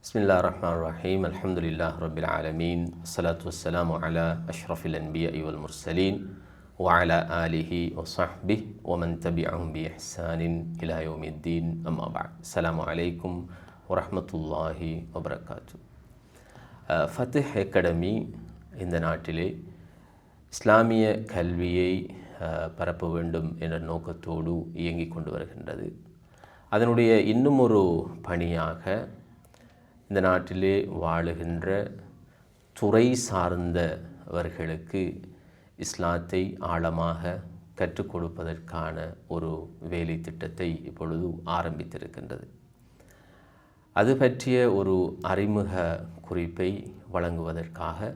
பிஸ்மில்லாஹிர் ரஹ்மானிர் ரஹீம். அல்ஹம்துலில்லாஹி ரப்பில் ஆலமீன். ஸலாத்து வஸ்ஸலாமு அலா அஷ்ரஃபில் அன்பியாஇ வல் முர்சலீன் வ அலா ஆலிஹி வ ஸஹ்பிஹி வ மன் தபிஅஹும் பி இஹ்சானின் இலா யௌமித்தீன். அம்மா பஅத். அஸ்ஸலாமு அலைக்கும் வ ரஹ்மத்துல்லாஹி வ பரகாத்துஹு. ஃபத்ஹ் அகாடமி இந்த நாட்டிலே இஸ்லாமிய கல்வியை பரப்ப வேண்டும் என்ற நோக்கத்தோடு இயங்கிக் கொண்டு வருகின்றது. அதனுடைய இன்னும் ஒரு பணியாக இந்த நாட்டிலே வாழுகின்ற துறை சார்ந்தவர்களுக்கு இஸ்லாத்தை ஆழமாக கற்றுக் கொடுப்பதற்கான ஒரு வேலை திட்டத்தை இப்பொழுது ஆரம்பித்திருக்கின்றது. அது பற்றிய ஒரு அறிமுக குறிப்பை வழங்குவதற்காக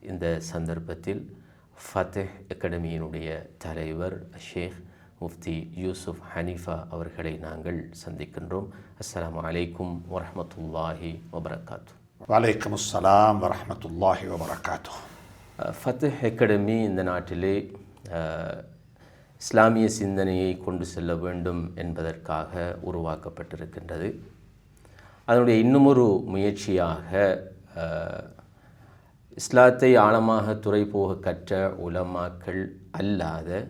இந்த சந்தர்ப்பத்தில் ஃபத்ஹ் அகாடமியினுடைய தலைவர் ஷேக் முஃப்தி யூசுப் ஹனீஃபா அவர்களை நாங்கள் சந்திக்கின்றோம். அஸ்ஸலாமு அலைக்கும் வரஹ்மத்துல்லாஹி வபரகாத்து. வலைக்கும் அஸ்ஸலாம் வரஹ்மத்துல்லாஹி வபரகாத்து. ஃபத்ஹ் அகாடமி இந்த நாட்டிலே இஸ்லாமிய சிந்தனையை கொண்டு செல்ல வேண்டும் என்பதற்காக உருவாக்கப்பட்டிருக்கின்றது. அதனுடைய இன்னுமொரு முயற்சியாக இஸ்லாத்தை ஆழமாக துறை போக கற்ற உலமாக்கள் அல்லாத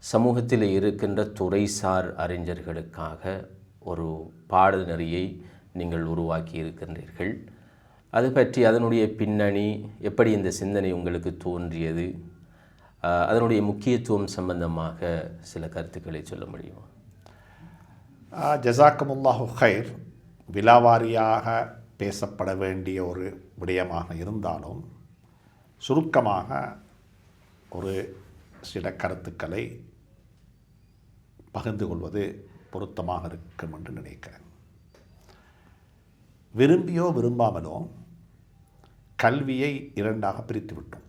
சமூகத்தில் இருக்கின்ற துறைசார் அறிஞர்களுக்காக ஒரு பாடநெறியை நீங்கள் உருவாக்கி இருக்கின்றீர்கள். அது பற்றி அதனுடைய பின்னணி, எப்படி இந்த சிந்தனை உங்களுக்கு தோன்றியது, அதனுடைய முக்கியத்துவம் சம்பந்தமாக சில கருத்துக்களை சொல்ல முடியுமா? ஜஸாக்குமுல்லாஹு ஹைர். விலாவாரியாக பேசப்பட வேண்டிய ஒரு விடயமாக இருந்தாலும் சுருக்கமாக ஒரு சில கருத்துக்களை பகிர்ந்து கொள்வது பொருத்தமாக இருக்கும் என்று நினைக்கிறேன். விரும்பியோ விரும்பாமலோ கல்வியை இரண்டாக பிரித்து விட்டோம்.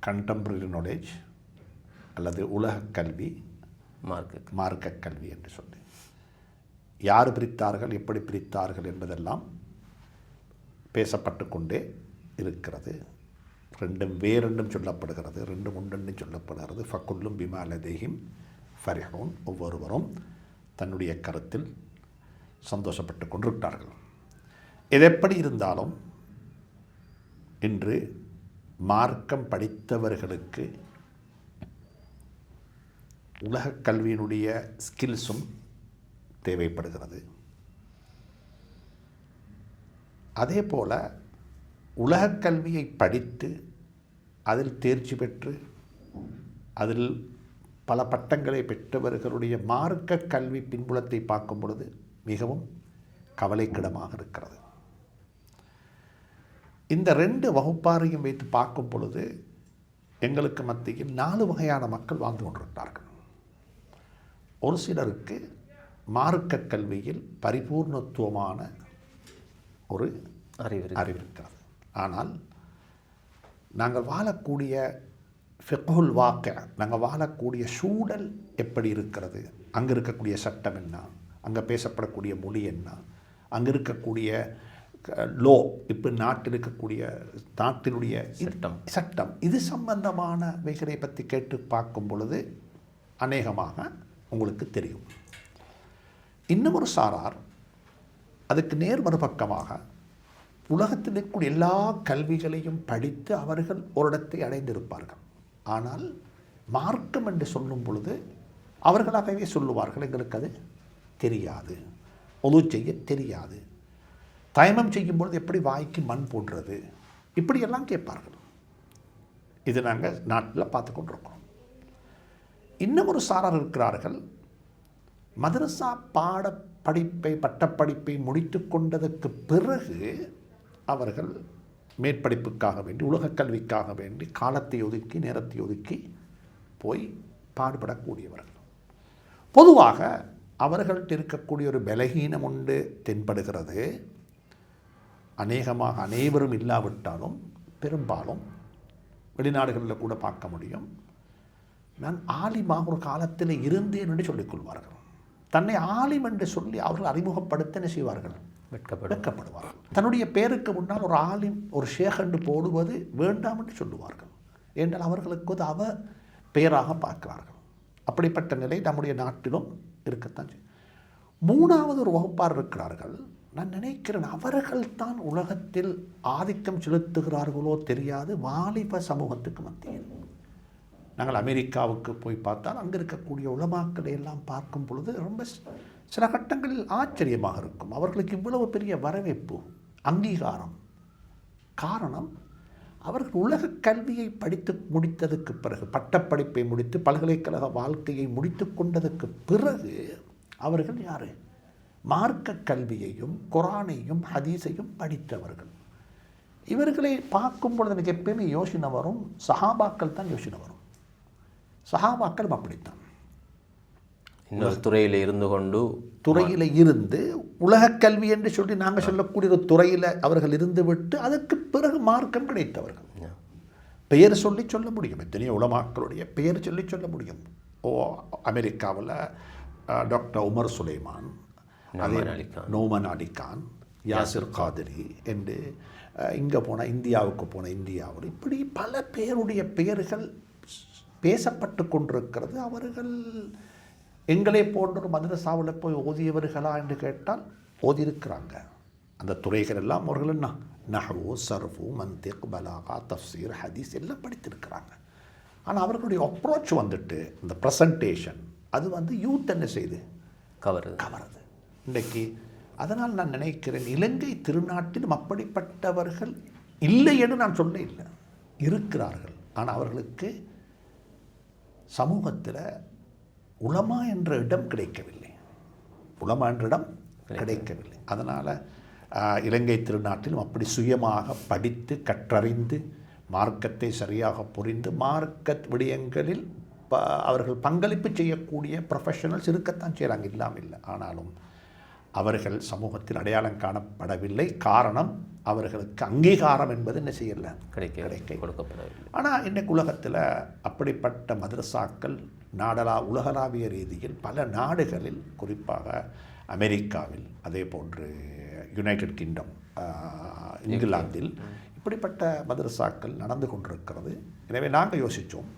கண்டெம்பரரி நாலேஜ் அல்லது உலக கல்வி, மார்க்க கல்வி என்று சொல்லி யார் பிரித்தார்கள், எப்படி பிரித்தார்கள் என்பதெல்லாம் பேசப்பட்டு கொண்டே இருக்கிறது. ரெண்டும் வேறென்றும் சொல்லப்படுகிறது, ரெண்டும் ஒன்றென்றும் சொல்லப்படுகிறது. ஃபக்குல்லும் பிமா லதைஹிம் ஃபரிஹூன். ஒவ்வொருவரும் தன்னுடைய கருத்தில் சந்தோஷப்பட்டு கொண்டிருக்கிறார்கள். இது எப்படி இருந்தாலும் இன்று மார்க்கம் படித்தவர்களுக்கு உலக கல்வியினுடைய ஸ்கில்ஸும் தேவைப்படுகிறது. அதே போல உலகக் கல்வியை படித்து அதில் தேர்ச்சி பெற்று அதில் பல பட்டங்களை பெற்றவர்களுடைய மார்க்க கல்வி பின்புலத்தை பார்க்கும் பொழுது மிகவும் கவலைக்கிடமாக இருக்கிறது. இந்த ரெண்டு வகுப்பாரையும் வைத்து பார்க்கும் பொழுது எங்களுக்கு மத்தியில் 4 வகையான மக்கள் வாழ்ந்து கொண்டிருக்கிறார்கள். ஒரு சிலருக்கு மார்க்க கல்வியில் பரிபூர்ணத்துவமான ஒரு அறிவு இருக்கிறது. ஆனால் நாங்கள் வாழக்கூடிய ஃபிக்ஹுல் வாக்ய, நாங்கள் வாழக்கூடிய சூழல் எப்படி இருக்கிறது, அங்கே இருக்கக்கூடிய சட்டம் என்ன, அங்கே பேசப்படக்கூடிய மொழி என்ன, அங்கே இருக்கக்கூடிய லோ, இப்போ நாட்டில் இருக்கக்கூடிய நாட்டினுடைய சட்டம், இது சம்பந்தமானவைகளை பற்றி கேட்டு பார்க்கும் பொழுது அநேகமாக உங்களுக்கு தெரியும். இன்னும் ஒரு சாரார் அதுக்கு நேர் மறுபக்கமாக உலகத்தில் இருக்கக்கூடிய எல்லா கல்விகளையும் படித்து அவர்கள் ஒரு இடத்தை அடைந்திருப்பார்கள். ஆனால் மார்க்கம் என்று சொல்லும் பொழுது அவர்களாகவே சொல்லுவார்கள், எங்களுக்கு அது தெரியாது, ஒது செய்ய தெரியாது, தயமம் செய்யும் பொழுது எப்படி வாய்க்கு மண் போடுறது, இப்படியெல்லாம் கேட்பார்கள். இது நாங்கள் நாட்டில் பார்த்து கொண்டிருக்கிறோம். இன்னும் ஒரு சாரார் இருக்கிறார்கள், மதரசா படிப்பை பட்டப்படிப்பை முடித்து கொண்டதற்கு பிறகு அவர்கள் மேற்படிப்புக்காக வேண்டி, உலக கல்விக்காக வேண்டி காலத்தை ஒதுக்கி நேரத்தை ஒதுக்கி போய் பாடுபடக்கூடியவர்கள். பொதுவாக அவர்கள்ட்ட இருக்கக்கூடிய ஒரு பலகீனம் உண்டு தென்படுகிறது. அநேகமாக அனைவரும் இல்லாவிட்டாலும் பெரும்பாலும் வெளிநாடுகளில் கூட பார்க்க முடியும். நான் ஆலிமாக ஒரு காலத்தில் இருந்தேன் என்று சொல்லிக்கொள்வார்கள். தன்னை ஆலிம் என்று சொல்லி அவர்கள் அறிமுகப்படுத்த என்ன செய்வார்கள்? வெட்கப்படுவார்கள். தன்னுடைய பேருக்கு முன்னால் ஒரு ஆலிம், ஒரு ஷேக் என்று போடுவது வேண்டாம் என்று சொல்லுவார்கள். என்றால் அவர்களுக்கு அவ பெயராக பார்க்கிறார்கள். அப்படிப்பட்ட நிலை நம்முடைய நாட்டிலும் இருக்கத்தான் செய்யும். 3வது ஒரு வகுப்பார் இருக்கிறார்கள், நான் நினைக்கிறேன் அவர்கள்தான் உலகத்தில் ஆதிக்கம் செலுத்துகிறார்களோ தெரியாது வாலிப சமூகத்துக்கு மத்தியில். நாங்கள் அமெரிக்காவுக்கு போய் பார்த்தால் அங்கே இருக்கக்கூடிய உலமாக்களை எல்லாம் பார்க்கும் பொழுது ரொம்ப சில கட்டங்களில் ஆச்சரியமாக இருக்கும். அவர்களுக்கு இவ்வளவு பெரிய வரவேற்பு, அங்கீகாரம். காரணம், அவர்கள் உலக கல்வியை படித்து முடித்ததுக்கு பிறகு, பட்டப்படிப்பை முடித்து பல்கலைக்கழக வாழ்க்கையை முடித்து கொண்டதுக்கு பிறகு அவர்கள் யார்? மார்க்க கல்வியையும் குரானையும் ஹதீஸையும் படித்தவர்கள். இவர்களை பார்க்கும் பொழுது எனக்கு எப்பயுமே யோசனை வரும், சஹாபாக்கள் தான் யோசனை வரும். சஹாபாக்கள் அப்படித்தான் இன்னொரு துறையில் இருந்து கொண்டு, துறையில் இருந்து உலக கல்வி என்று சொல்லி நாங்கள் சொல்லக்கூடிய ஒரு துறையில் அவர்கள் இருந்து விட்டு அதற்கு பிறகு மார்க்கம் கிடைத்தவர்கள். பெயர் சொல்லி சொல்ல முடியும், எத்தனையோ உலமாக்களுடைய பெயர் சொல்லி சொல்ல முடியும். அமெரிக்காவில் doctor Umar Sulaiman, Noman Ali Khan, Yasser Qadiri என்று, இங்கே போன இந்தியாவுக்கு போன இந்தியாவில் இப்படி பல பேருடைய பெயர்கள் பேசப்பட்டு கொண்டிருக்கிறது. அவர்கள் எங்களை போன்ற ஒரு மதரசாவில் போய் ஓதியவர்களா என்று கேட்டால் ஓதியிருக்கிறாங்க. அந்த துறைகள் எல்லாம் அவர்கள் என்ன நஹ்வு, சர்ஃபு, மந்திக், பலாகா, தஃப்சீர், ஹதீஸ் எல்லாம் படித்திருக்கிறாங்க. ஆனால் அவர்களுடைய அப்ரோச் வந்துட்டு இந்த ப்ரெசன்டேஷன் அது வந்து யூத் என்ன செய்து கவருது இன்றைக்கு. அதனால் நான் நினைக்கிறேன் இலங்கை திருநாட்டிலும் அப்படிப்பட்டவர்கள் இல்லை என்று நான் சொல்ல இல்லை, இருக்கிறார்கள். ஆனால் அவர்களுக்கு சமூகத்தில் உலமா என்ற இடம் கிடைக்கவில்லை, உலமா என்ற இடம் கிடைக்கவில்லை. அதனால் இலங்கை திருநாட்டிலும் அப்படி சுயமாக படித்து கற்றறிந்து மார்க்கத்தை சரியாக புரிந்து மார்க்க விடயங்களில் அவர்கள் பங்களிப்பு செய்யக்கூடிய ப்ரொஃபஷனல்ஸ் இருக்கத்தான் செய்கிறாங்க, இல்லாமல் இல்லை. ஆனாலும் அவர்கள் சமூகத்தில் அடையாளம் காணப்படவில்லை. காரணம், அவர்களுக்கு அங்கீகாரம் என்பது என்ன செய்யலை, கிடைக்க கொடுக்கப்படவில்லை. ஆனால் இன்றைக்கு உலகத்தில் அப்படிப்பட்ட மதரசாக்கள் உலகளாவிய ரீதியில் பல நாடுகளில், குறிப்பாக அமெரிக்காவில், அதே போன்று யுனைடெட் கிங்டம், இங்கிலாந்தில் இப்படிப்பட்ட மதரசாக்கள் நடந்து கொண்டிருக்கிறது. எனவே நாங்கள் யோசித்தோம்,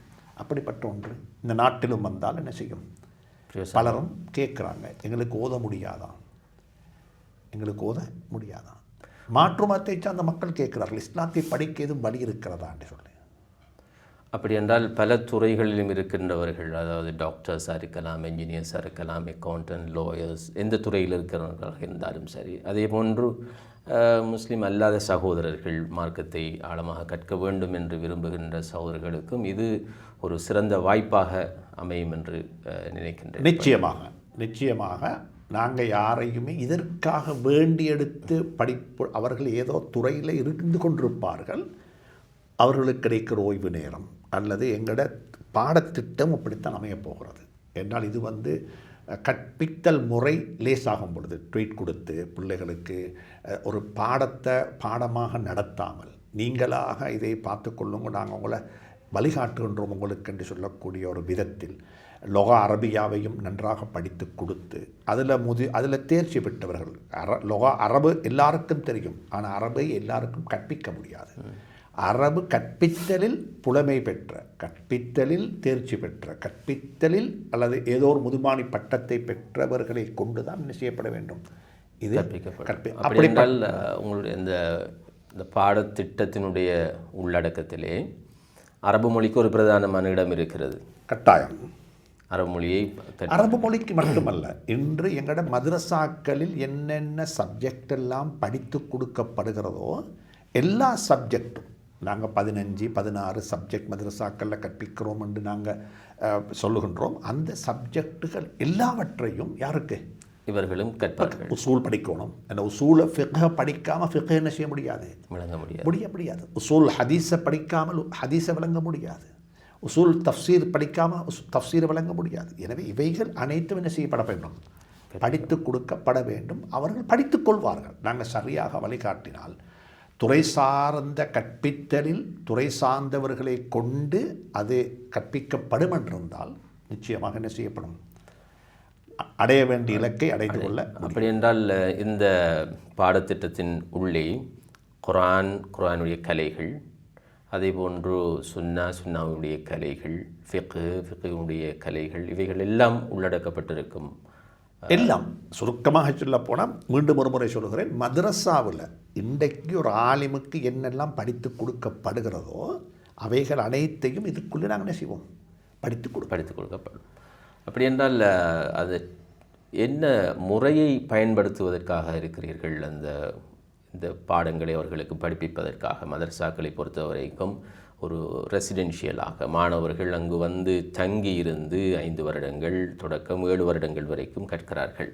அப்படிப்பட்ட ஒன்று இந்த நாட்டிலும் வந்தால் என்ன செய்யும்? பலரும் கேட்குறாங்க, எங்களுக்கு ஓத முடியாதான், எங்களுக்கு ஓத முடியாதான். மாற்று மதத்தை சார்ந்த மக்கள் கேட்கிறார்கள், இஸ்லாத்தை படிக்க எதுவும் வழி இருக்கிறதா என்று சொல்லி. அப்படி என்றால் பல துறைகளிலும் இருக்கின்றவர்கள், அதாவது டாக்டர்ஸாக இருக்கலாம், என்ஜினியர்ஸாக இருக்கலாம், அக்கௌண்டன்ட், லாயர்ஸ், எந்த துறையில் இருக்கிறவர்களாக இருந்தாலும் சரி. அதே போன்று முஸ்லீம் அல்லாத சகோதரர்கள் மார்க்கத்தை ஆழமாக கற்க வேண்டும் என்று விரும்புகின்ற சகோதரர்களுக்கும் இது ஒரு சிறந்த வாய்ப்பாக அமையும் என்று நினைக்கின்றேன். நிச்சயமாக நாங்கள் யாரையுமே இதற்காக வேண்டி எடுத்து அவர்கள் ஏதோ துறையில் இருந்து கொண்டிருப்பார்கள், அவர்களுக்கு கிடைக்கிற ஓய்வு நேரம் அல்லது எங்களோட பாடத்திட்டம் அப்படித்தான் அமையப் போகிறது. என்றால் இது வந்து கற்பித்தல் முறை லேசாகும் பொழுது ட்வீட் கொடுத்து பிள்ளைகளுக்கு ஒரு பாடமாக நடத்தாமல் நீங்களாக இதை பார்த்து கொள்ளுங்க, நாங்கள் உங்களை வழிகாட்டுகின்றோம் உங்களுக்கு என்று சொல்லக்கூடிய ஒரு விதத்தில் லொகா அரபியாவையும் நன்றாக படித்து கொடுத்து அதில் தேர்ச்சி பெற்றவர்கள். லொகா அரபு எல்லாருக்கும் தெரியும், ஆனால் அரபை எல்லாருக்கும் கற்பிக்க முடியாது. அரபு கற்பித்தலில் புலமை பெற்ற, கற்பித்தலில் தேர்ச்சி பெற்ற, கற்பித்தலில் அல்லது ஏதோ ஒரு முதுமானி பட்டத்தை பெற்றவர்களை கொண்டு தான் என்ன செய்யப்பட வேண்டும், இது அப்படின்றால் உங்களுடைய இந்த பாடத்திட்டத்தினுடைய உள்ளடக்கத்திலே அரபு மொழிக்கு ஒரு பிரதானமான இடம் இருக்கிறது. கட்டாயம் அரபு மொழியை, அரபு மொழிக்கு மட்டுமல்ல, இன்று எங்களோட மதரசாக்களில் என்னென்ன சப்ஜெக்ட் எல்லாம் படித்து கொடுக்கப்படுகிறதோ எல்லா சப்ஜெக்டும் நாங்கள் 15-16 சப்ஜெக்ட் மதரசாக்களில் கற்பிக்கிறோம் என்று நாங்கள் சொல்லுகின்றோம். அந்த சப்ஜெக்டுகள் எல்லாவற்றையும் யாருக்கு? இவர்களும் கற்பார்கள். உசூல் படிக்கணும். அந்த உசூலை ஃபிக்ஹை படிக்காமல் ஃபிக்ஹை என்ன செய்ய முடியாது, முடியாது. உசூல் ஹதீஸை படிக்காமல் ஹதீஸை விளங்க முடியாது. உசூல் தஃப்சீர் படிக்காமல் தஃப்சீரை விளங்க முடியாது. எனவே இவைகள் அனைத்தும் என்ன செய்யப்பட வேண்டும், படித்து கொடுக்கப்பட வேண்டும். அவர்கள் படித்துக் கொள்வார்கள். நாங்கள் சரியாக வழிகாட்டினால் துறை சார்ந்த கற்பித்தலில் துறை சார்ந்தவர்களை கொண்டு அது கற்பிக்கப்படும் என்றிருந்தால் நிச்சயமாக என்ன செய்யப்படும், அடைய வேண்டிய இலக்கை அடைந்து கொள்ள. அப்படி என்றால் இந்த பாடத்திட்டத்தின் உள்ளே குர்ஆனுடைய கலைகள், அதே போன்று சுன்னாவுடைய கலைகள், ஃபிக்ஹுடைய கலைகள், இவைகள் எல்லாம் உள்ளடக்கப்பட்டிருக்கும் எல்லாம் சுருக்கமாக சொல்ல போனால் மீண்டும் ஒரு முறை சொல்கிறேன், மதரசாவில் இன்றைக்கு ஒரு ஆலிமுக்கு என்னெல்லாம் படித்து கொடுக்கப்படுகிறதோ அவைகள் அனைத்தையும் இதுக்குள்ளே நாங்கள் என்ன செய்வோம், படித்து கொடுக்கப்படும். அப்படி என்றால் அது என்ன முறையை பயன்படுத்துவதற்காக இருக்கிறீர்கள்? இந்த பாடங்களை அவர்களுக்கு படிப்பிப்பதற்காக மதரசாக்களை பொறுத்தவரைக்கும் ஒரு ரெசிடென்ஷியலாக மாணவர்கள் அங்கு வந்து தங்கி இருந்து 5 வருடங்கள் தொடக்கம் 7 வருடங்கள் வரைக்கும் கற்கிறார்கள்.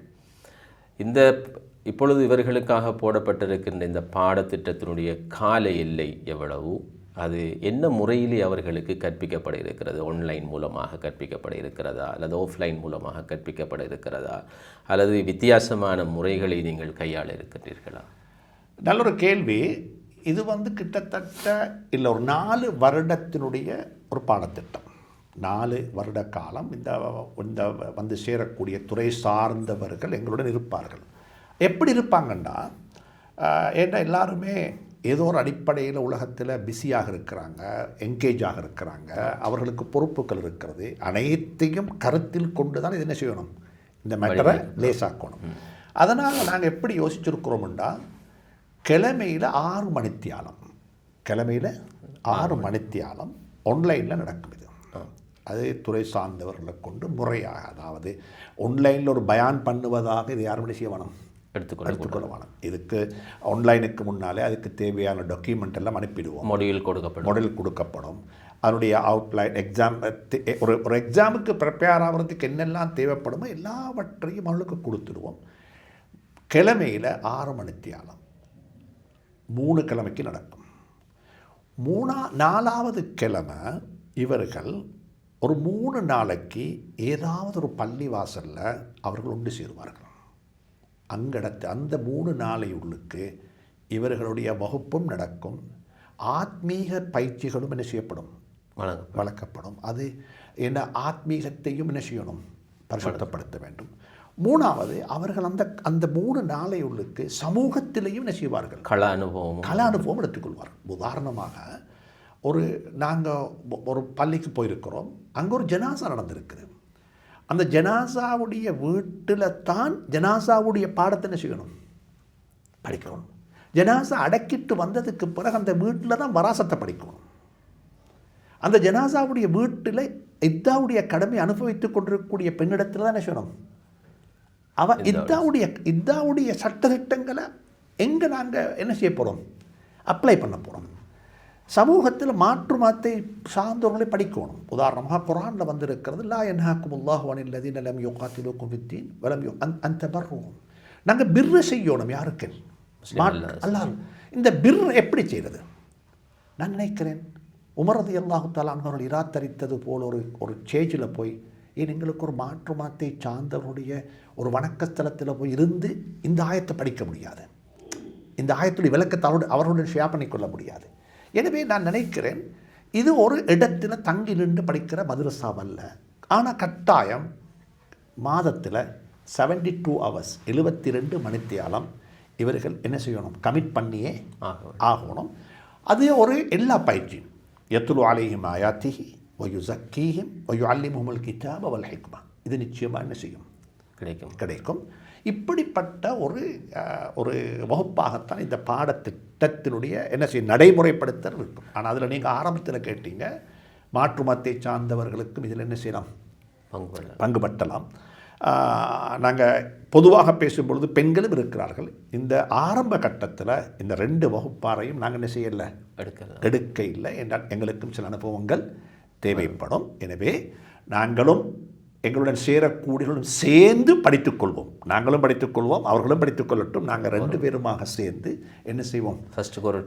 இப்பொழுது இவர்களுக்காக போடப்பட்டிருக்கின்ற இந்த பாடத்திட்டத்தினுடைய கால எல்லை எவ்வளவு? அது என்ன முறையிலே அவர்களுக்கு கற்பிக்கப்பட இருக்கிறது? ஆன்லைன் மூலமாக கற்பிக்கப்பட இருக்கிறதா, அல்லது ஆஃப்லைன் மூலமாக கற்பிக்கப்பட இருக்கிறதா, அல்லது வித்தியாசமான முறைகளை நீங்கள் கையாள இருக்கிறீர்களா? நல்ல ஒரு கேள்வி. இது கிட்டத்தட்ட இல்லை ஒரு 4 வருடத்தினுடைய ஒரு பாடத்திட்டம். 4 வருட காலம் இந்த சேரக்கூடிய துறை சார்ந்தவர்கள் எங்களுடன் இருப்பார்கள். எப்படி இருப்பாங்கன்னா, ஏன்னா எல்லாருமே ஏதோ ஒரு அடிப்படையில் உலகத்தில் பிஸியாக இருக்கிறாங்க, என்கேஜாக இருக்கிறாங்க, அவர்களுக்கு பொறுப்புகள் இருக்கிறது. அனைத்தையும் கருத்தில் கொண்டு தான் இது என்ன செய்யணும், இந்த மேட்டரை லேசாக்கணும். அதனால் நாங்கள் எப்படி யோசிச்சிருக்கிறோம்னா, கிழமையில் 6 மணித்தியாலம் ஆன்லைனில் நடக்கும். இது அது துறை சார்ந்தவர்களை கொண்டு முறையாக, அதாவது ஆன்லைனில் ஒரு பயான் பண்ணுவதாக இது யாரும் செய்ய வேணும், எடுத்துக்கொள்ள வேணும். இதுக்கு ஆன்லைனுக்கு முன்னாலே அதுக்கு தேவையான டாக்குமெண்ட் எல்லாம் அனுப்பிடுவோம், மொடியூல் கொடுக்கப்படும். அதனுடைய அவுட்லைன் ஒரு எக்ஸாமுக்கு ப்ரிப்பேர் ஆகிறதுக்கு என்னெல்லாம் தேவைப்படுமோ எல்லாவற்றையும் அவளுக்கு கொடுத்துடுவோம். கிழமையில் 6 மணித்தியாலம் 3 கிழமைக்கு நடக்கும். 4வது கிழமை இவர்கள் ஒரு 3 நாளைக்கு ஏதாவது ஒரு பள்ளி வாசலில் அவர்கள் ஒன்று சேருவார்கள். அங்கடத்து அந்த 3 நாளையுள்ளுக்கு இவர்களுடைய வகுப்பும் நடக்கும், ஆத்மீக பயிற்சிகளும் என்ன செய்யப்படும், வளர்க்கப்படும். அது என்ன ஆத்மீகத்தையும் என்ன செய்யணும், பரிசுத்தப்படுத்த வேண்டும். 3வது அவர்கள் அந்த 3 நாளையுள்ளுக்கு சமூகத்திலேயும் என்ன செய்வார்கள், கள அனுபவம் எடுத்துக்கொள்வார்கள். உதாரணமாக நாங்கள் ஒரு பள்ளிக்கு போயிருக்கிறோம், அங்கே ஒரு ஜனாசா நடந்திருக்குது. அந்த ஜனாசாவுடைய வீட்டில் தான் ஜனாசாவுடைய பாடத்தை என்ன செய்யணும், படிக்கணும். ஜனாசா அடக்கிட்டு வந்ததுக்கு பிறகு அந்த வீட்டில் தான் வராசத்தை படிக்கணும். அந்த ஜனாசாவுடைய வீட்டில் இத்தாவுடைய கடமை அனுபவித்துக் கொண்டிருக்கக்கூடிய பெண்ணிடத்தில் தான் என்ன செய்யணும், இத்தாவுடைய சட்டத்திட்டங்களை எங்கே நாங்கள் என்ன செய்ய போகிறோம், அப்ளை பண்ண போகிறோம். சமூகத்தில் மாற்று மதத்தை சார்ந்தவர்களை படிக்கணும். உதாரணமாக குர்ஆனில் வந்திருக்கிறது, லா யன்ஹாக்குமுல்லாஹு அனில் லதீன லம் யுகாத்திலூக்கும் ஃபித்தீன் வலம் அன் தபர்ரும். நாங்கள் பிர்ரு செய்யணும். யாருக்கு? அல்லாஹ். இந்த பிர்ரு எப்படி செய்கிறது? நான் நினைக்கிறேன் உமர் ரலியல்லாஹு தஆலா அவர்கள் இராத்தரித்தது போல் ஒரு சேஜில் போய், ஏன் எங்களுக்கு ஒரு மாற்று மதத்தை சார்ந்தவருடைய ஒரு வணக்கஸ்தலத்தில் போய் இருந்து இந்த ஆயத்தை படிக்க முடியாது, இந்த ஆயத்துடைய விளக்கத்தை அவர்களுடன் ஷேர் பண்ணிக்கொள்ள முடியாது. எனவே நான் நினைக்கிறேன் இது ஒரு இடத்துல தங்கி நின்று படிக்கிற மதரசாவல்ல. ஆனால் கட்டாயம் மாதத்தில் 72 hours 72 மணித்தியாலம் இவர்கள் என்ன செய்யணும், கமிட் பண்ணியே ஆகணும். அது ஒரு எல்லா பயிற்சியும் யத்லு அலைஹிம் ஆயாத்திஹி வயுஸக்கீஹிம் வயுஅல்லிமுஹுமுல் கிதாப வல் ஹிக்மா. இது நிச்சயமாக என்ன செய்யும், கிடைக்கும். இப்படிப்பட்ட ஒரு வகுப்பாகத்தான் இந்த பாடத்திட்டத்தினுடைய என்ன செய்யும் நடைமுறைப்படுத்தல் இருக்கும். ஆனால் அதில் நீங்கள் ஆரம்பத்தில் கேட்டீங்க, மாற்று மதத்தை சார்ந்தவர்களுக்கும் இதில் என்ன செய்யலாம், பங்கு பற்றலாம். நாங்கள் பொதுவாக பேசும்பொழுது பெண்களும் இருக்கிறார்கள். இந்த ஆரம்ப கட்டத்தில் இந்த 2 வகுப்பாரையும் நாங்கள் என்ன செய்யலை, எடுக்க இல்லை என்றால் எங்களுக்கும் சில அனுபவங்கள் தேவைப்படும். எனவே நாங்களும் எங்களுடன் சேரக்கூடியவர்களும் சேர்ந்து படித்துக்கொள்வோம். நாங்களும் படித்துக்கொள்வோம், அவர்களும் படித்துக்கொள்ளட்டும். நாங்கள் 2 பேருமாக சேர்ந்து என்ன செய்வோம், ஃபஸ்ட்டுக்கு ஒரு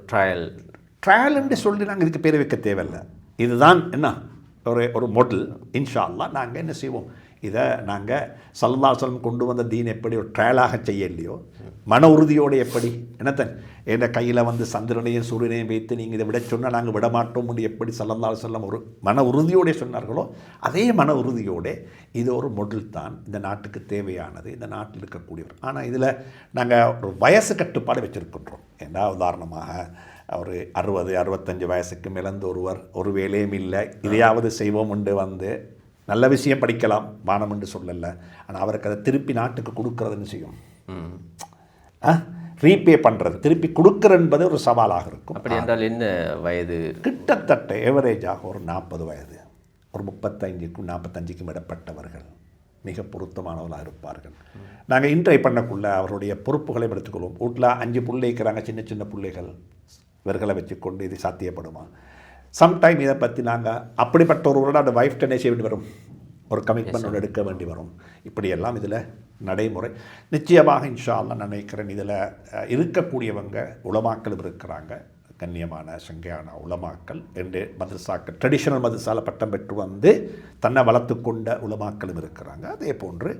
ட்ரையல் என்று சொல்லி நாங்கள் இதுக்கு பேர் வைக்க தேவையில்லை. இதுதான் என்ன ஒரு மாடல். இன்ஷா அல்லாஹ் நாங்கள் என்ன செய்வோம், இதை நாங்கள் ஸல்லல்லாஹு அலைஹி வஸல்லம் கொண்டு வந்த தீன் எப்படி ஒரு ட்ரையலாக செய்யலையோ, மன உறுதியோடு எப்படி என்னத்தன் என் கையில் சந்திரனையும் சூரியனையும் வைத்து நீங்கள் இதை விட சொன்னால் நாங்கள் விடமாட்டோம் என்று எப்படி ஸல்லல்லாஹு அலைஹி வஸல்லம் ஒரு மன உறுதியோடு சொன்னார்களோ, அதே மன உறுதியோடு இது ஒரு மாடல் தான் இந்த நாட்டுக்கு தேவையானது, இந்த நாட்டில் இருக்கக்கூடியவர். ஆனால் இதில் நாங்கள் ஒரு வயசு கட்டுப்பாடு வச்சுருக்கின்றோம். ஏன்னா உதாரணமாக ஒரு 60-65 வயசுக்கு மேலந்து ஒருவர் ஒரு வேலையும் இல்லை, இதையாவது செய்வோம் என்று நல்ல விஷயம் படிக்கலாம் வானம் என்று சொல்லலை. ஆனால் அவருக்கு அதை திருப்பி நாட்டுக்கு கொடுக்கறதுன்னு செய்யும், ரீபே பண்ணுறது, திருப்பி கொடுக்குற என்பது ஒரு சவாலாக இருக்கும். அப்படி என்றால் என்ன வயது? கிட்டத்தட்ட ஏவரேஜாக ஒரு 40 வயது, ஒரு 35க்கும் 45க்கும் இடப்பட்டவர்கள் மிக பொருத்தமானவர்களாக இருப்பார்கள். நாங்கள் இன்ட்ரை பண்ணக்குள்ள அவருடைய பொறுப்புகளை எடுத்துக்கொள்வோம். வீட்டில் 5 பிள்ளை இருக்கிறாங்க, சின்ன சின்ன பிள்ளைகள், இவர்களை வச்சுக்கொண்டு இது சாத்தியப்படுமா? சம்டைம் இதை பற்றி நாங்கள் அப்படிப்பட்ட ஒருவரோட அந்த வைஃப் டென்னே செய்ய வேண்டி வரும், ஒரு கமிட்மெண்ட் எடுக்க வேண்டி வரும். இப்படியெல்லாம் இதில் நடைமுறை. நிச்சயமாக இன்ஷா அல்லாஹ் நான் நினைக்கிறேன் இதில் இருக்கக்கூடியவங்க உலமாக்களும் இருக்கிறாங்க, கண்ணியமான சங்கையான உலமாக்கள் என்று மதரசாக்கள் ட்ரெடிஷ்னல் மதரசால பட்டம் பெற்று வந்து தன்னை வளர்த்து கொண்ட உலமாக்களும் இருக்கிறாங்க. அதே போன்று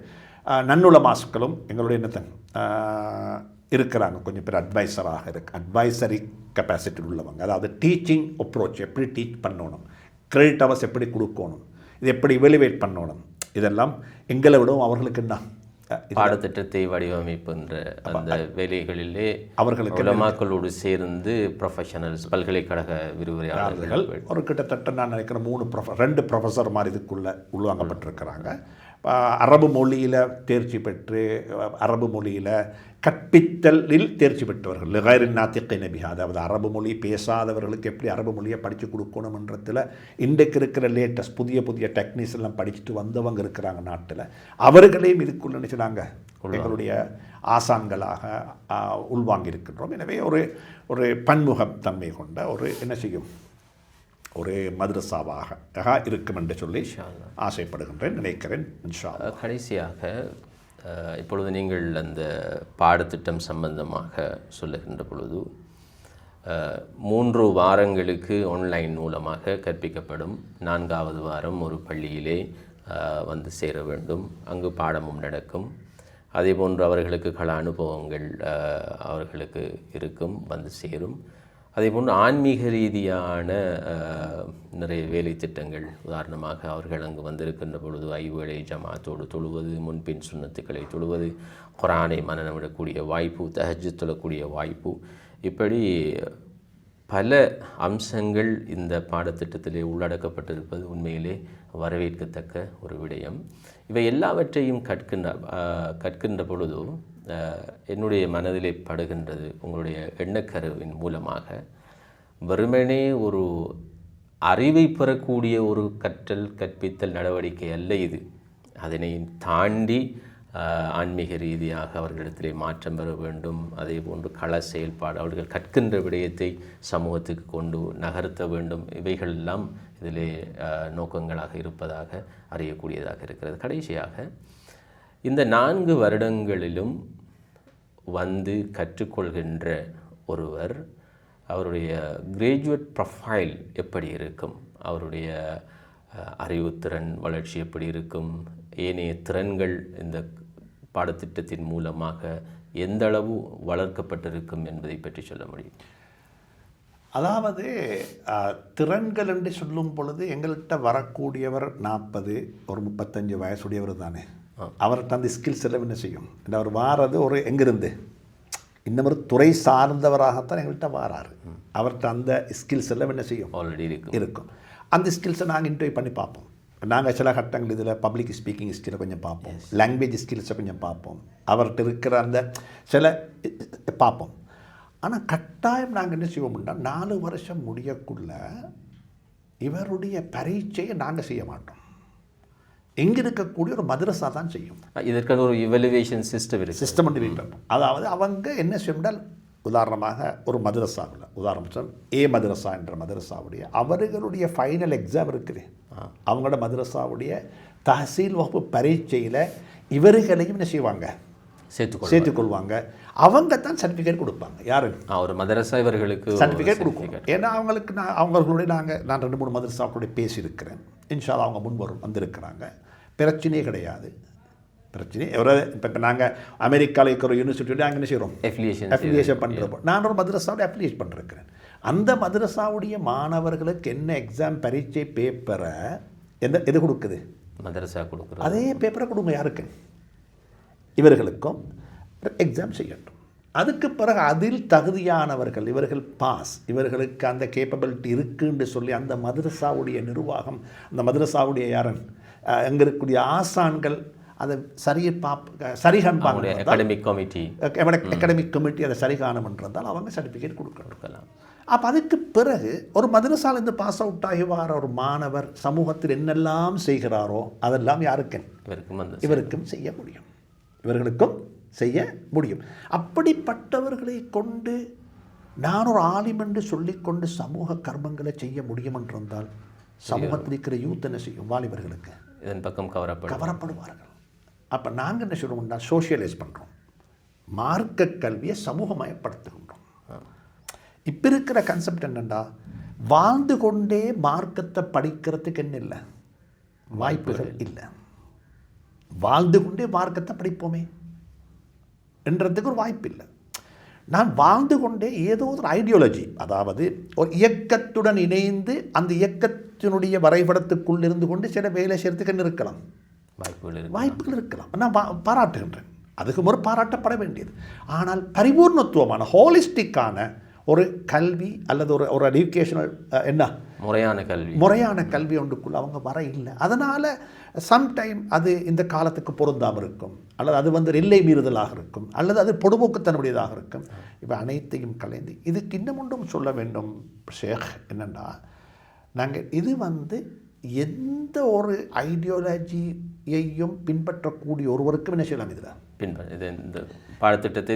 நன்னுலமாக்களும் எங்களுடைய இருக்கிறாங்க, கொஞ்சம் பேர் அட்வைசராக அட்வைசரி கெப்பாசிட்டி உள்ளவங்க. அதாவது டீச்சிங் அப்ரோச், எப்படி டீச் பண்ணணும், கிரெடிட் அவர்ஸ் எப்படி கொடுக்கணும், இது எப்படி எவலுவேட் பண்ணணும், இதெல்லாம் எங்களை விடவும் அவர்களுக்கு என்ன பாடத்திட்டத்தை வடிவமைப்புன்ற அந்த வேலைகளிலே அவர்களுக்கு உலமாக்களோடு சேர்ந்து ப்ரொஃபஷனல்ஸ், பல்கலைக்கழக விரிவுரையாளர்கள் ஒரு கிட்டத்தட்ட நான் நினைக்கிறேன் 2 ப்ரொஃபஸர் மாதிரி இதுக்குள்ளே உள்வாங்கப்பட்டிருக்கிறாங்க. அரபு மொழியில் தேர்ச்சி பெற்று, அரபு மொழியில் கற்பித்தலில் தேர்ச்சி பெற்றவர்கள், லிகைரின் நாத்திகை நபிஹா, அதாவது அரபு மொழி பேசாதவர்களுக்கு எப்படி அரபு மொழியை படித்து கொடுக்கணுன்றதில் இன்றைக்கு இருக்கிற லேட்டஸ்ட் புதிய புதிய டெக்னிக்ஸ் எல்லாம் படிச்சுட்டு வந்தவங்க இருக்கிறாங்க நாட்டில். அவர்களையும் இதுக்குள்ள நினைச்சுனாங்க எங்களுடைய ஆசான்களாக உள்வாங்கியிருக்கின்றோம். எனவே ஒரு பன்முகத்தன்மை கொண்ட ஒரு என்ன செய்யும் ஒரு மதரசாவாக இருக்கும் என்று சொல்லி ஆசைப்படுகின்றேன், நினைக்கிறேன் இன்ஷா அல்லாஹ். கடைசியாக இப்பொழுது நீங்கள் அந்த பாடத்திட்டம் சம்பந்தமாக சொல்லுகின்ற பொழுது 3 வாரங்களுக்கு ஆன்லைன் மூலமாக கற்பிக்கப்படும், 4வது வாரம் ஒரு பள்ளியிலே வந்து சேர வேண்டும், அங்கு பாடமும் நடக்கும். அதேபோன்று அவர்களுக்கு கள அனுபவங்கள் அவர்களுக்கு இருக்கும், வந்து சேரும். அதேபோன்று ஆன்மீக ரீதியான நிறைய வேலை திட்டங்கள், உதாரணமாக அவர்கள் அங்கு வந்திருக்கின்ற பொழுது 5 வேளை ஜமாத்தோடு தொழுவது, முன்பின் சுன்னத்துக்களை தொழுவது, குர்ஆனை மனனமிடக்கூடிய வாய்ப்பு, தஹஜ்ஜுத் தொழக்கூடிய வாய்ப்பு, இப்படி பல அம்சங்கள் இந்த பாடத்திட்டத்திலே உள்ளடக்கப்பட்டிருப்பது உண்மையிலே வரவேற்கத்தக்க ஒரு விடயம். இவை எல்லாவற்றையும் கற்கின்ற பொழுது என்னுடைய மனதிலே படுகின்றது, உங்களுடைய எண்ணக்கருவின் மூலமாக வெறுமனே ஒரு அறிவை பெறக்கூடிய ஒரு கற்பித்தல் நடவடிக்கை அல்ல இது. அதனை தாண்டி ஆன்மீக ரீதியாக அவர்களிடத்திலே மாற்றம் பெற வேண்டும். அதே போன்று கள செயல்பாடு, அவர்கள் கற்கின்ற விடயத்தை சமூகத்துக்கு கொண்டு நகர்த்த வேண்டும். இவைகளெல்லாம் இதிலே நோக்கங்களாக இருப்பதாக அறியக்கூடியதாக இருக்கிறது. கடைசியாக இந்த 4 வருடங்களிலும் வந்து கற்றுக்கொள்கின்ற ஒருவர் அவருடைய கிராஜுவேட் ப்ரொஃபைல் எப்படி இருக்கும், அவருடைய அறிவுத்திறன் வளர்ச்சி எப்படி இருக்கும், ஏனைய திறன்கள் இந்த பாடத்திட்டத்தின் மூலமாக எந்த அளவு வளர்க்கப்பட்டிருக்கும் என்பதை பற்றி சொல்ல முடியும்? அதாவது திறன்கள் என்று சொல்லும் பொழுது எங்கள்கிட்ட வரக்கூடியவர் 40 ஒரு 35 வயசுடையவர் தானே. அவர்கிட்ட அந்த ஸ்கில்ஸ் எல்லாம் என்ன செய்யும், அவர் வாரது ஒரு எங்கிருந்து இன்னும் ஒரு துறை சார்ந்தவராகத்தான் எங்கள்கிட்ட வாராரு. அவர்கிட்ட அந்த ஸ்கில்ஸ் எல்லாம் என்ன செய்யும், ஆல்ரெடி இருக்கும். அந்த ஸ்கில்ஸை நாங்கள் இன்டர்வியூ பண்ணி பார்ப்போம். நாங்கள் சில கட்டங்கள் இதில் பப்ளிக் ஸ்பீக்கிங் ஸ்கில்லை கொஞ்சம் பார்ப்போம், லாங்குவேஜ் ஸ்கில்ஸை கொஞ்சம் பார்ப்போம், அவர்கிட்ட இருக்கிற அந்த சில பார்ப்போம். ஆனால் கட்டாயம் நாங்கள் என்ன செய்வோம்னா 4 வருஷம் முடியக்குள்ள இவருடைய பரீட்சையை நாங்கள் செய்ய மாட்டோம், எங்கே இருக்கக்கூடிய ஒரு மதரசா தான் செய்யும். இதற்கான ஒரு இவலுவேஷன் சிஸ்டம் இருக்கிறோம். அதாவது அவங்க என்ன செய்யணும்னால், உதாரணமாக ஒரு மதரசாவில் உதாரணம் ஏ மதரசா என்ற மதரசாவுடைய அவர்களுடைய ஃபைனல் எக்ஸாம் இருக்குது, அவங்களோட மதரசாவுடைய தஹசீல் வகுப்பு பரீட்சையில் இவர்களையும் என்ன செய்வாங்க, சேர்த்துக்கொள்வாங்க. அவங்க தான் சர்டிஃபிகேட் கொடுப்பாங்க. யாரு, ஒரு மதரசா இவர்களுக்கு சர்டிஃபிகேட் கொடுக்கும். ஏன்னா அவங்களுக்கு அவங்களுடைய நான் 2-3 மதரசாக்களுடைய பேசியிருக்கிறேன். இன்ஷா அல்லாஹ் அவங்க வந்திருக்கிறாங்க. பிரச்சனையே கிடையாது. பிரச்சனை இப்போ நாங்கள் அமெரிக்காவில் இருக்கிற யூனிவர்சிட்டியோட அங்கே என்ன செய்கிறோம், அஃபிலியேஷன் பண்ணுறப்போ நான் ஒரு மதரசாவோட அஃபிலியேட் பண்ணிருக்கிறேன். அந்த மதரசாவுடைய மாணவர்களுக்கு என்ன எக்ஸாம் பரீட்சை பேப்பரை எது கொடுக்குது, மதரசா கொடுக்குறது. அதே பேப்பரை கொடுங்க யாருக்கு, இவர்களுக்கும் எக்ஸாம் செய்யட்டும். அதுக்கு பிறகு அதில் தகுதியானவர்கள், இவர்கள் பாஸ், இவர்களுக்கு அந்த கேப்பபிலிட்டி இருக்குன்னு சொல்லி அந்த மதரசாவுடைய நிர்வாகம், அந்த மதரசாவுடைய யாரன் அங்கே இருக்கக்கூடிய ஆசான்கள் அதை சரி காண்பாங்க. அகாடமிக் கமிட்டி அதை சரி காணமென்றிருந்தால் அவங்க சர்டிஃபிகேட் கொடுக்கலாம். அப்போ அதுக்கு பிறகு ஒரு மதரசாலேருந்து பாஸ் அவுட் ஆகி வர ஒரு மாணவர் சமூகத்தில் என்னெல்லாம் செய்கிறாரோ அதெல்லாம் யாருக்கும் இவருக்கும் செய்ய முடியும், இவர்களுக்கும் செய்ய முடியும். அப்படிப்பட்டவர்களை கொண்டு நான் ஒரு ஆலிம் என்று சொல்லிக்கொண்டு சமூக கர்மங்களை செய்ய முடியும் என்றிருந்தால் சமூகத்தில் இருக்கிற யூத் என்ன செய்யும்? வாலிபர்களுக்கு இதன் பக்கம் கவரப்படுவார்கள். அப்போ நாங்கள் என்ன சொல்லுவோம்னா சோஷியலைஸ் பண்ணுறோம், மார்க்க கல்வியை சமூகமயப்படுத்துகின்றோம். இப்போ இருக்கிற கன்செப்ட் என்னென்னா, வாழ்ந்து கொண்டே மார்க்கத்தை படிக்கிறதுக்கு என்ன இல்லை, வாய்ப்புகள் இல்லை. வாழ்ந்து கொண்டே மார்க்கத்தை படிப்போமே என்றதுக்கு ஒரு வாய்ப்பு இல்லை. நான் வாழ்ந்து கொண்டே ஏதோ ஒரு ஐடியாலஜி, அதாவது ஒரு இயக்கத்துடன் இணைந்து அந்த இயக்கத்தினுடைய வரைபடத்துக்குள் இருந்து கொண்டு சில வேலை செய்யறதுக்கு என்ன இருக்கலாம், வாய்ப்புகள் இருக்கலாம். நான் பாராட்டுகின்றேன், அதுக்கு ஒரு பாராட்டப்பட வேண்டியது. ஆனால் பரிபூர்ணத்துவமான ஹோலிஸ்டிக்கான ஒரு கல்வி அல்லது ஒரு எஜுகேஷனல் என்ன முறையான கல்வி ஒன்றுக்குள்ள அவங்க வர இல்லை. அதனால் சம்டைம் அது இந்த காலத்துக்கு பொருந்தாமல் இருக்கும், அல்லது அது எல்லை மீறுதலாக இருக்கும், அல்லது அது பொடுபோக்குத்தன்னுடையதாக இருக்கும். இப்போ அனைத்தையும் கலைந்து இதுக்கு இன்னும் ஒன்றும் சொல்ல வேண்டும் ஷேக், என்னென்னா நாங்கள் இது எந்த ஒரு ஐடியாலஜியையும் பின்பற்றக்கூடிய ஒருவருக்கும் என்ன செய்யலாம், இதில் இந்த பாடத்திட்டத்தை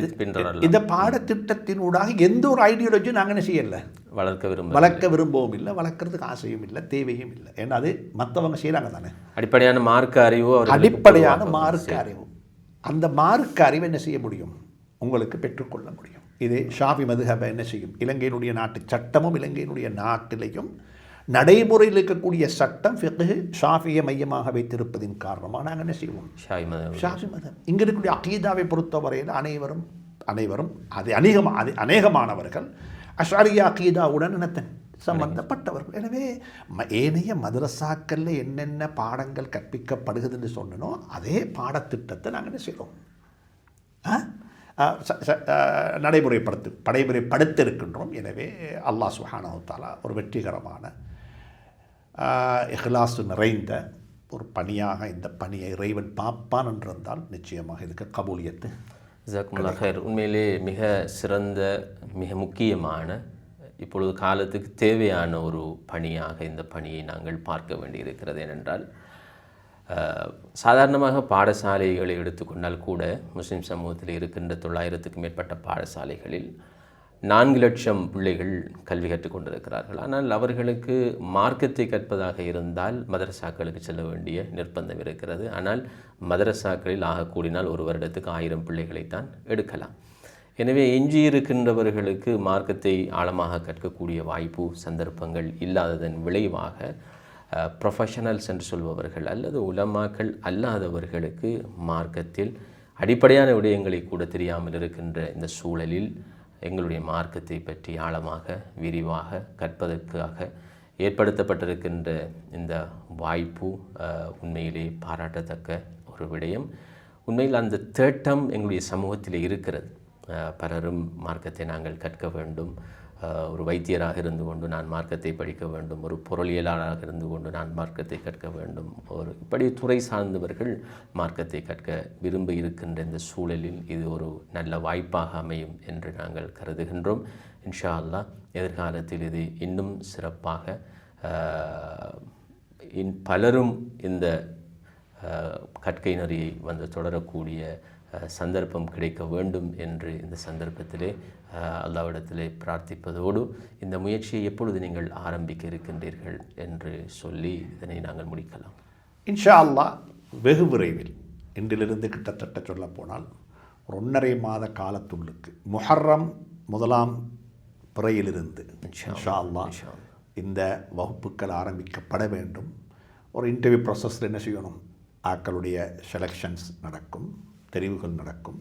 இந்த பாடத்திட்டத்தினூடாக எந்த ஒரு ஐடியாலஜியும் நாங்கள் என்ன செய்யலை, வளர்க்க விரும்பவும் இல்லை, வளர்க்குறதுக்கு ஆசையும் இல்லை, தேவையும் இல்லை. ஏன்னா அது மற்றவங்க செய்கிறாங்க தானே. அடிப்படையான மார்க்க அறிவு, அந்த மார்க்க அறிவை என்ன செய்ய முடியும், உங்களுக்கு பெற்றுக்கொள்ள முடியும். இது ஷாஃபி மதுஹபை என்ன செய்யும், இலங்கையினுடைய நாட்டு சட்டமும் இலங்கையினுடைய நாட்டிலையும் நடைமுறையில் இருக்கக்கூடிய சட்டம் ஃபிக்ஹ் ஷாஃபியை மையமாக வைத்திருப்பதின் காரணமாக நாங்கள் என்ன செய்வோம், ஷாஃபி மதம். இங்கே இருக்கக்கூடிய அகீதாவை பொறுத்தவரையில் அனைவரும் அது அநேகமானவர்கள் அஷ்அரியா அகீதாவுடன் சம்பந்தப்பட்டவர்கள். எனவே ஏனைய மதரசாக்களில் என்னென்ன பாடங்கள் கற்பிக்கப்படுகிறதுன்னு சொன்னனோ அதே பாடத்திட்டத்தை நாங்கள் என்ன செய்கிறோம், நடைமுறைப்படுத்த இருக்கின்றோம். எனவே அல்லாஹ் சுப்ஹானஹு வ தஆலா ஒரு வெற்றிகரமான இஹ்லாஸ் நிறைந்த ஒரு பணியாக இந்த பணியை இறைவன் பார்ப்பான் என்றிருந்தால் நிச்சயமாக இதுக்கு கபூலியத்து. ஜஸாக்குமுல்லாஹ் ஹைர். உண்மையிலே மிக சிறந்த, மிக முக்கியமான, இப்பொழுது காலத்துக்கு தேவையான ஒரு பணியாக இந்த பணியை நாங்கள் பார்க்க வேண்டியிருக்கிறது. ஏனென்றால் சாதாரணமாக பாடசாலைகளை எடுத்துக்கொண்டால் கூட முஸ்லிம் சமூகத்தில் இருக்கின்ற 900க்கும் மேற்பட்ட பாடசாலைகளில் 4 லட்சம் பிள்ளைகள் கல்வி கற்றுக்கொண்டிருக்கிறார்கள். ஆனால் அவர்களுக்கு மார்க்கத்தை கற்பதாக இருந்தால் மதரசாக்களுக்கு செல்ல வேண்டிய நிர்பந்தம் இருக்கிறது. ஆனால் மதரசாக்களில் ஆகக்கூடினால் ஒரு வருடத்துக்கு 1000 பிள்ளைகளைத்தான் எடுக்கலாம். எனவே எஞ்சியிருக்கின்றவர்களுக்கு மார்க்கத்தை ஆழமாக கற்கக்கூடிய வாய்ப்பு, சந்தர்ப்பங்கள் இல்லாததன் விளைவாக ப்ரொஃபஷனல்ஸ் என்று சொல்பவர்கள் அல்லது உலமாக்கள் அல்லாதவர்களுக்கு மார்க்கத்தில் அடிப்படையான விடயங்களை கூட தெரியாமல் இருக்கின்ற இந்த சூழலில் எங்களுடைய மார்க்கத்தை பற்றி ஆழமாக விரிவாக கற்பதற்காக ஏற்படுத்தப்பட்டிருக்கின்ற இந்த வாய்ப்பு உண்மையிலே பாராட்டத்தக்க ஒரு விடயம். உண்மையில் அந்த தேட்டம் எங்களுடைய சமூகத்தில் இருக்கிறது. பலரும் மார்க்கத்தை நாங்கள் கற்க வேண்டும், ஒரு வைத்தியராக இருந்து கொண்டு நான் மார்க்கத்தை படிக்க வேண்டும், ஒரு பொருளியலாளராக இருந்து கொண்டு நான் மார்க்கத்தை கற்க வேண்டும், ஒரு இப்படி துறை சார்ந்தவர்கள் மார்க்கத்தை கற்க விரும்பி இருக்கின்ற இந்த சூழலில் இது ஒரு நல்ல வாய்ப்பாக அமையும் என்று நாங்கள் கருதுகின்றோம். இன்ஷா அல்லாஹ் எதிர்காலத்தில் இது இன்னும் சிறப்பாக பலரும் இந்த கற்கை நெறியை தொடரக்கூடிய சந்தர்ப்பம் கிடைக்க வேண்டும் என்று இந்த சந்தர்ப்பத்திலே அல்லாஹ்விடத்திலே பிரார்த்திப்பதோடு இந்த முயற்சியை எப்பொழுது நீங்கள் ஆரம்பிக்க இருக்கின்றீர்கள் என்று சொல்லி இதனை நாங்கள் முடிக்கலாம். இன்ஷா அல்லாஹ் வெகு விரைவில், இன்றிலிருந்து கிட்டத்தட்ட சொல்ல போனால் ஒரு 1.5 மாத காலத்துள்ளுக்கு முஹர்ரம் 1ஆம் பிறையிலிருந்து இன்ஷா அல்லாஹ் இந்த வகுப்புகள் ஆரம்பிக்கப்பட வேண்டும். ஒரு இன்டர்வியூ ப்ராசஸில் என்ன செய்யணும், ஆக்களுடைய செலெக்ஷன்ஸ் நடக்கும், தெரிவுகள் நடக்கும்.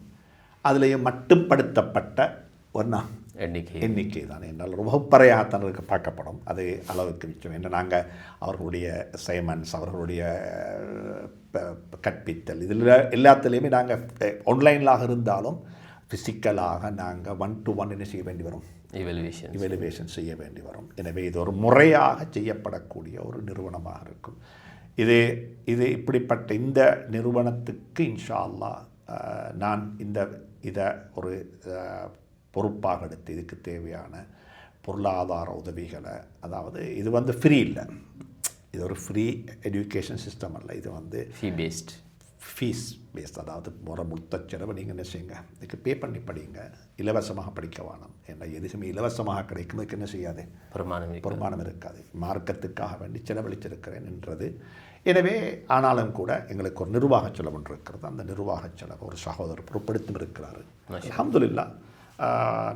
அதிலேயும் மட்டுப்படுத்தப்பட்ட ஒன்றா எண்ணிக்கை தான் என்றால் ஒரு வகுப்பறையாகத்தான் இருக்க பார்க்கப்படும். அது அளவுக்கு மிச்சம் என்று நாங்கள் அவர்களுடைய சைமன்ஸ், அவர்களுடைய கற்பித்தல், இதில் எல்லாத்துலேயுமே நாங்கள் ஆன்லைனில் இருந்தாலும் ஃபிசிக்கலாக நாங்கள் 1-to-1 என்ன செய்ய வேண்டி வரும், இவலுவேஷன் செய்ய வேண்டி வரும். எனவே இது ஒரு முறையாக செய்யப்படக்கூடிய ஒரு நிறுவனமாக இருக்கும். இது இப்படிப்பட்ட இந்த நிறுவனத்துக்கு இன்ஷா அல்லாஹ் நான் இதை ஒரு பொறுப்பாக எடுத்து இதுக்கு தேவையான பொருளாதார உதவிகளை, அதாவது இது ஃப்ரீ இல்லை, இது ஒரு ஃப்ரீ எஜுகேஷன் சிஸ்டம் அல்ல, இது ஃபீஸ் பேஸ்ட். அதாவது முத்த செலவு நீங்கள் என்ன செய்யுங்க, இதுக்கு பே பண்ணி படிங்க, இலவசமாக படிக்க வேணும். ஏன்னா எதுவுமே இலவசமாக கிடைக்கும்போதுக்கு என்ன செய்யாது, பிரமாணம் இருக்காது. மார்க்கத்துக்காக வேண்டி செலவழிச்சிருக்கிறேன் என்றது. எனவே ஆனாலும் கூட எங்களுக்கு ஒரு நிர்வாக செலவு ஒன்று இருக்கிறது. அந்த நிர்வாக செலவு ஒரு சகோதரர் பொறுப்படுத்தும் இருக்கிறார். அல்ஹம்துலில்லாஹ்.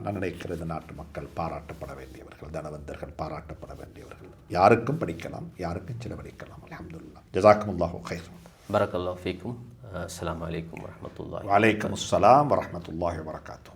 நான் நினைக்கிறது நாட்டு மக்கள் பாராட்டப்பட வேண்டியவர்கள், தனவந்தர்கள் பாராட்டப்பட வேண்டியவர்கள். யாருக்கும் படிக்கலாம், யாருக்கும் செலவழிக்கலாம். அல்ஹம்துலில்லாஹ். ஜஸாக்குமுல்லாஹு கைர். பரக்கல்லாஹு ஃபீக்கும். அஸ்ஸலாமு அலைக்கும் வரஹ்மத்துல்லாஹி. வலைக்கும் அஸ்ஸலாம் வரஹ்மத்துல்லாஹி வபரகாத்துஹு.